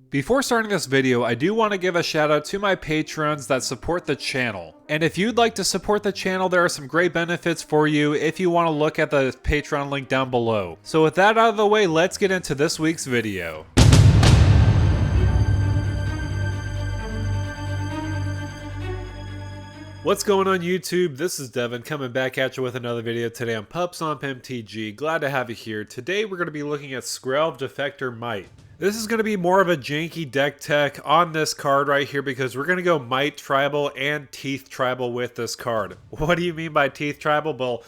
Before starting this video, I do want to give a shout out to my patrons that support the channel. And if you'd like to support the channel, there are some great benefits for you if you want to look at the Patreon link down below. So with that out of the way, let's get into this week's video. What's going on YouTube? This is Devin coming back at you with another video today on Pups on PMTG. Glad to have you here. Today we're going to be looking at Skrelv, Defector, Mite. This is going to be more of a janky deck tech on this card right here because we're going to go Mite Tribal and Teeth Tribal with this card. What do you mean by Teeth Tribal?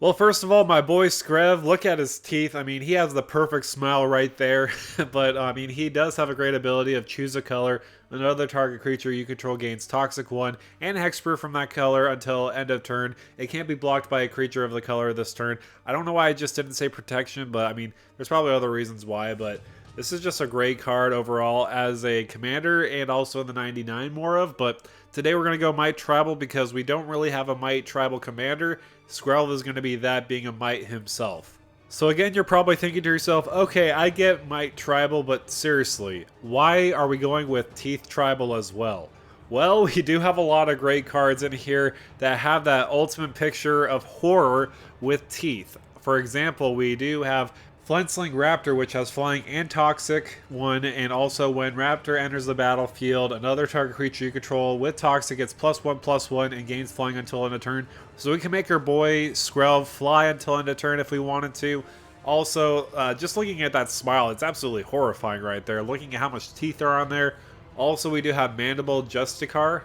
Well, first of all, my boy Skrelv, look at his teeth. I mean, he has the perfect smile right there. But, I mean, he does have a great ability of choose a color. Another target creature you control gains Toxic 1 and Hexproof from that color until end of turn. It can't be blocked by a creature of the color this turn. I don't know why I just didn't say protection, but, I mean, there's probably other reasons why, but this is just a great card overall as a commander and also in the 99 more of, but today we're going to go Mite Tribal because we don't really have a Mite Tribal commander. Skrelv is going to be that, being a Mite himself. So again, you're probably thinking to yourself, okay, I get Mite Tribal, but seriously, why are we going with Teeth Tribal as well? Well, we do have a lot of great cards in here that have that ultimate picture of horror with teeth. For example, we do have Flensling Raptor, which has Flying and Toxic 1, and also when Raptor enters the battlefield, another target creature you control with Toxic gets +1/+1 and gains Flying until end of turn. So we can make our boy Skrelv fly until end of turn if we wanted to. Also, just looking at that smile, it's absolutely horrifying right there. Looking at how much teeth are on there. Also, we do have Mandible Justicar.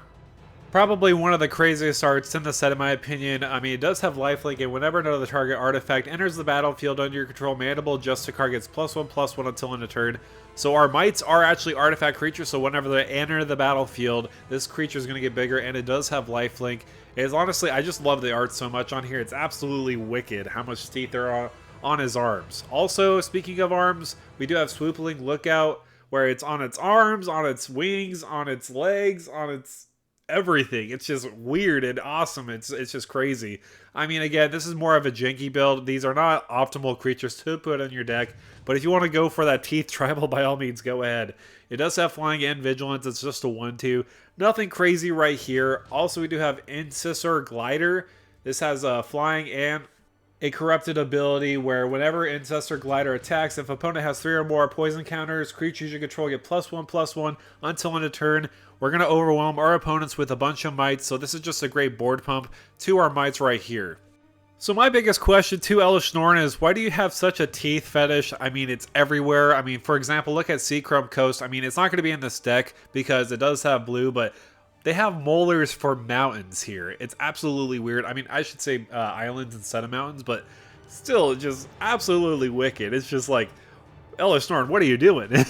Probably one of the craziest arts in the set in my opinion. I mean, it does have lifelink, and whenever another target artifact enters the battlefield under your control, Mandible Justicar gets +1/+1 until end of turn. So our Mites are actually artifact creatures, so whenever they enter the battlefield, this creature is going to get bigger, and it does have lifelink. It's honestly, I just love the art so much on here. It's absolutely wicked how much teeth there are on his arms. Also, speaking of arms, we do have Swoopling Lookout, where it's on its arms, on its wings, on its legs, on its everything. It's just weird and awesome. It's just crazy. I mean, again, this is more of a janky build. These are not optimal creatures to put in your deck, but if you want to go for that Teeth Tribal, by all means, go ahead. It does have Flying and Vigilance. It's just a 1/2. Nothing crazy right here. Also, we do have Incisor Glider. This has Flying and a corrupted ability where whenever Incisor Glider attacks, if opponent has 3 or more poison counters, creatures you control get +1/+1 until end of turn. We're going to overwhelm our opponents with a bunch of Mites, so this is just a great board pump to our Mites right here. So my biggest question to Elish Norn is, why do you have such a teeth fetish? I mean, it's everywhere. I mean, for example, look at Seacrumb Coast. I mean, it's not going to be in this deck because it does have blue, but they have molars for mountains here. It's absolutely weird. I mean, I should say islands instead of mountains, but still just absolutely wicked. It's just like, Elish Norn, what are you doing?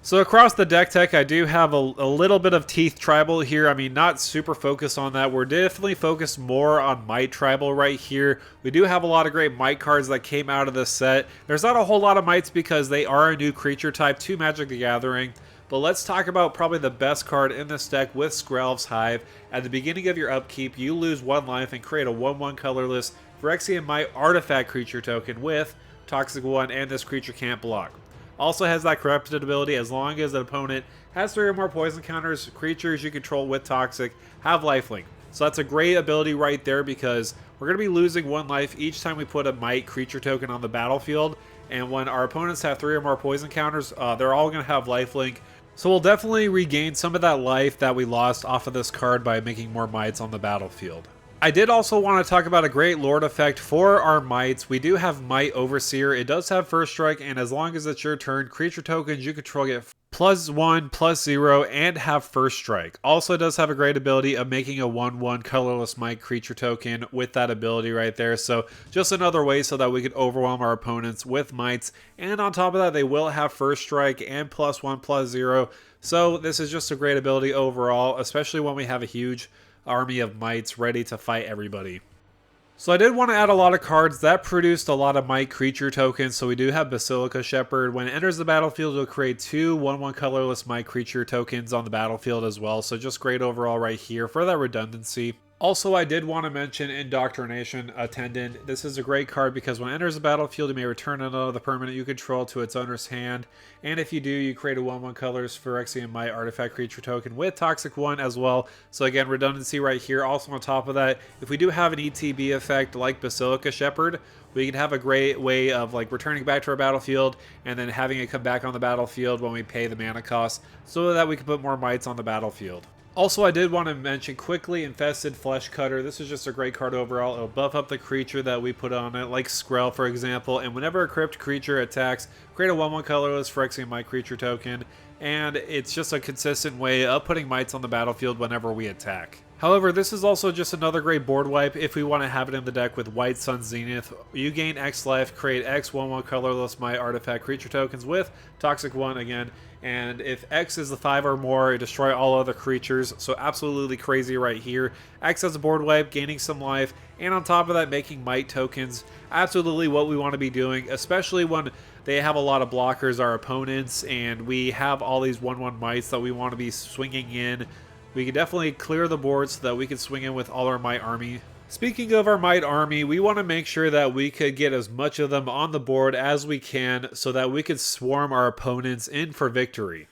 So across the deck tech, I do have a little bit of Teeth Tribal here. I mean, not super focused on that. We're definitely focused more on Mite Tribal right here. We do have a lot of great Mite cards that came out of this set. There's not a whole lot of Mites because they are a new creature type to Magic the Gathering. But let's talk about probably the best card in this deck with Skrelv's Hive. At the beginning of your upkeep, you lose 1 life and create a 1/1 colorless Phyrexia Mite artifact creature token with Toxic 1, and this creature can't block. Also has that corrupted ability as long as an opponent has 3 or more poison counters, creatures you control with Toxic have lifelink. So that's a great ability right there because we're going to be losing 1 life each time we put a Mite creature token on the battlefield. And when our opponents have 3 or more poison counters, they're all going to have lifelink. So we'll definitely regain some of that life that we lost off of this card by making more Mites on the battlefield. I did also want to talk about a great Lord effect for our Mites. We do have Mite Overseer. It does have First Strike, and as long as it's your turn, creature tokens you control get +1/+0 and have First Strike. Also does have a great ability of making a 1/1 colorless Mite creature token with that ability right there. So just another way so that we can overwhelm our opponents with Mites. And on top of that, they will have First Strike and +1/+0. So this is just a great ability overall, especially when we have a huge army of Mites ready to fight everybody. So I did want to add a lot of cards that produced a lot of Mite creature tokens. So we do have Basilica Shepherd. When it enters the battlefield, you'll create 2 1/1 colorless Mite creature tokens on the battlefield as well. So just great overall right here for that redundancy. Also, I did want to mention Indoctrination Attendant. This is a great card because when it enters the battlefield, you may return another permanent you control to its owner's hand. And if you do, you create a 1/1 colors Phyrexia and Mite artifact creature token with Toxic 1 as well. So again, redundancy right here. Also on top of that, if we do have an ETB effect like Basilica Shepherd, we can have a great way of like returning back to our battlefield and then having it come back on the battlefield when we pay the mana cost so that we can put more mites on the battlefield. Also, I did want to mention quickly Infested Flesh Cutter. This is just a great card overall. It'll buff up the creature that we put on it, like Skrelv, for example. And whenever a crypt creature attacks, create a 1/1 colorless Phyrexia Mite creature token. And it's just a consistent way of putting mites on the battlefield whenever we attack. However, this is also just another great board wipe if we want to have it in the deck with White Sun Zenith. You gain X life, create X 1/1 colorless Mite artifact creature tokens with Toxic 1 again. And if X is the 5 or more, destroy all other creatures. So absolutely crazy right here. X as a board wipe, gaining some life, and on top of that, making Mite tokens. Absolutely what we want to be doing, especially when they have a lot of blockers, our opponents, and we have all these 1/1 Mites that we want to be swinging in. We can definitely clear the board so that we can swing in with all our Mite army. Speaking of our Mite army, we want to make sure that we could get as much of them on the board as we can so that we could swarm our opponents in for victory.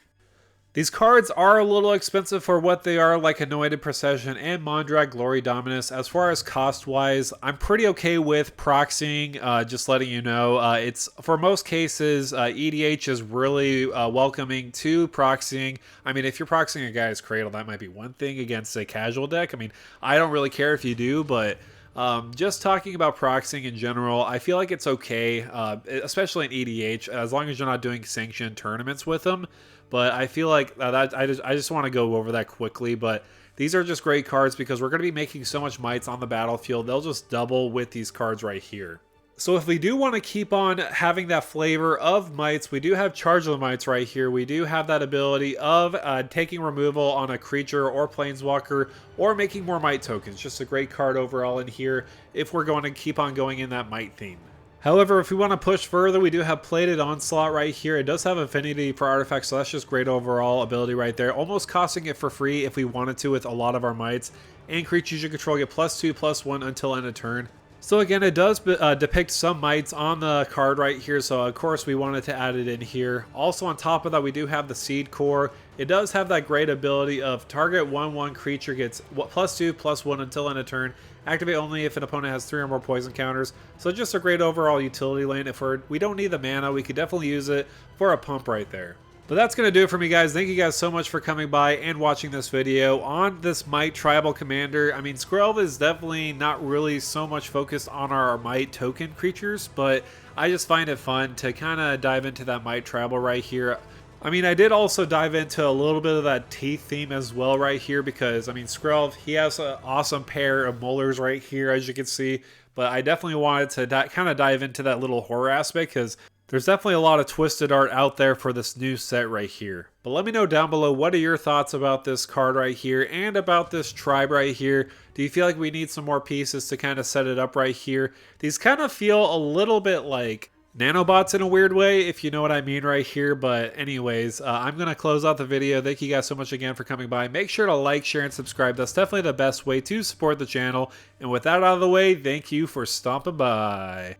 These cards are a little expensive for what they are, like Anointed Procession and Mondrag Glory Dominus. As far as cost-wise, I'm pretty okay with proxying, just letting you know. It's for most cases, EDH is really welcoming to proxying. I mean, if you're proxying a guy's Cradle, that might be one thing against a casual deck. I mean, I don't really care if you do, but just talking about proxying in general, I feel like it's okay, especially in EDH, as long as you're not doing sanctioned tournaments with them. But I feel like I just want to go over that quickly. But these are just great cards because we're going to be making so much mites on the battlefield. They'll just double with these cards right here. So if we do want to keep on having that flavor of mites, we do have Charge of the Mites right here. We do have that ability of taking removal on a creature or planeswalker or making more mite tokens. Just a great card overall in here if we're going to keep on going in that mite theme. However, if we want to push further, we do have Plated Onslaught right here. It does have affinity for artifacts, so that's just great overall ability right there. Almost costing it for free if we wanted to with a lot of our mites. And creatures you control get +2/+1 until end of turn. So again, it does depict some mites on the card right here, so of course we wanted to add it in here. Also on top of that, we do have the Seed Core. It does have that great ability of target 1/1 creature gets +2/+1 until end of turn. Activate only if an opponent has 3 or more poison counters. So just a great overall utility lane. If we don't need the mana, we could definitely use it for a pump right there. But that's going to do it for me, guys. Thank you guys so much for coming by and watching this video on this Mite Tribal Commander. I mean, Skrelv is definitely not really so much focused on our Mite token creatures, but I just find it fun to kind of dive into that Mite Tribal right here. I mean, I did also dive into a little bit of that teeth theme as well right here because, I mean, Skrelv, he has an awesome pair of molars right here, as you can see. But I definitely wanted to kind of dive into that little horror aspect because there's definitely a lot of twisted art out there for this new set right here. But let me know down below, what are your thoughts about this card right here and about this tribe right here? Do you feel like we need some more pieces to kind of set it up right here? These kind of feel a little bit like nanobots in a weird way, if you know what I mean right here. But anyways, I'm going to close out the video. Thank you guys so much again for coming by. Make sure to like, share, and subscribe. That's definitely the best way to support the channel. And with that out of the way, thank you for stopping by.